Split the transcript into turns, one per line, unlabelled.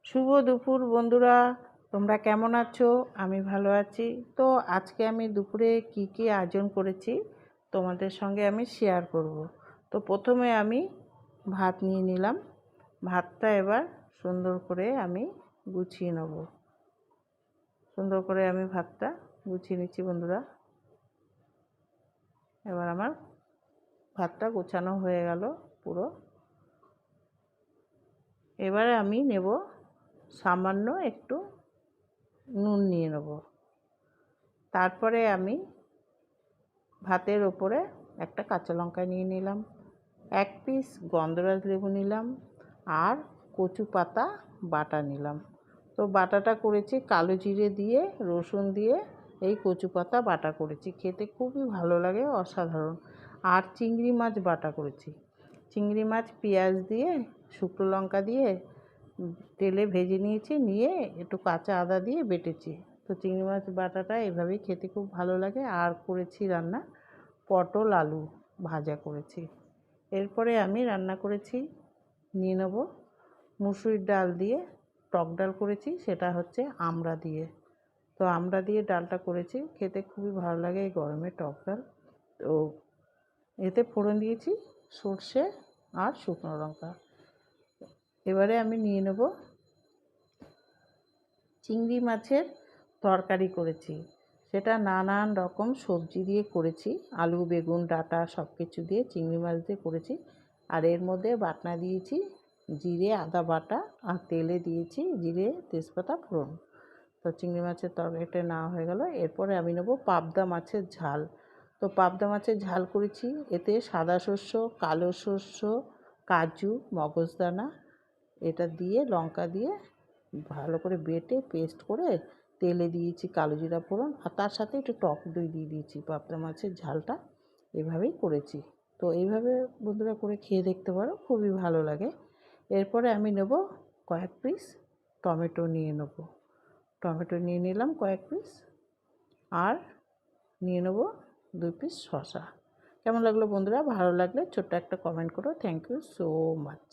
শুভ দুপুর বন্ধুরা, তোমরা কেমন আছো? আমি ভালো আছি। তো আজকে আমি দুপুরে কি আয়োজন করেছি তোমাদের সঙ্গে আমি শেয়ার করব। তো প্রথমে আমি ভাত নিয়ে নিলাম। ভাতটা এবার সুন্দর করে আমি গুছিয়ে নেব। সুন্দর করে আমি ভাতটা গুছিয়ে নিচ্ছি বন্ধুরা। এবার আমার ভাতটা গোছানো হয়ে গেল পুরো। এবারে আমি নেব সামান্য একটু নুন নিয়ে নেব। তারপরে আমি ভাতের ওপরে একটা কাঁচা লঙ্কা নিয়ে নিলাম, এক পিস গন্ধরাজ লেবু নিলাম, আর কচু পাতা বাটা নিলাম। তো বাটাটা করেছি কালো জিরে দিয়ে, রসুন দিয়ে এই কচু পাতা বাটা করেছি, খেতে খুবই ভালো লাগে, অসাধারণ। আর চিংড়ি মাছ বাটা করেছি। চিংড়ি মাছ পেঁয়াজ দিয়ে, শুকনো লঙ্কা দিয়ে তেলে ভেজে নিয়েছি, নিয়ে একটু কাঁচা আদা দিয়ে বেটেছি। তো চিংড়ি মাছ বাটাটা এভাবেই খেতে খুব ভালো লাগে। আর করেছি রান্না পটল আলু ভাজা করেছি। এরপরে আমি রান্না করেছি, নিয়ে নেব মুসুরির ডাল দিয়ে টক ডাল করেছি, সেটা হচ্ছে আমড়া দিয়ে। তো আমড়া দিয়ে ডালটা করেছি, খেতে খুবই ভালো লাগে এই গরমে টক ডাল। তো এতে ফোড়ন দিয়েছি সর্ষে আর শুকনো লঙ্কা। এবারে আমি নিয়ে নেব চিংড়ি মাছের তরকারি করেছি, সেটা নানান রকম সবজি দিয়ে করেছি, আলু বেগুন ডাঁটা সব কিছু দিয়ে চিংড়ি মাছ দিয়ে করেছি। আর এর মধ্যে বাটনা দিয়েছি জিরে আদা বাটা, আর তেলে দিয়েছি জিরে তেজপাতা ফোড়ন। তো চিংড়ি মাছের তরকারিটা নেওয়া হয়ে গেল। এরপরে আমি নেব পাবদা মাছের ঝাল। তো পাবদা মাছের ঝাল করেছি, এতে সাদা শস্য, কালো শস্য, কাজু, মগজদানা এটা দিয়ে লঙ্কা দিয়ে ভালো করে বেটে পেস্ট করে তেলে দিয়েছি কালো জিরা ফোড়ন, আর তার সাথে একটু টক দই দিয়ে দিয়েছি। পাবদা মাছের ঝালটা এভাবেই করেছি। তো এইভাবে বন্ধুরা করে খেয়ে দেখতে পারো, খুবই ভালো লাগে। এরপরে আমি নেব কয়েক পিস টমেটো নিয়ে নেব। টমেটো নিয়ে নিলাম কয়েক পিস, আর নিয়ে নেব 2 পিস শসা। কেমন লাগলো বন্ধুরা? ভালো লাগলে ছোট্ট একটা কমেন্ট করো। Thank you so much.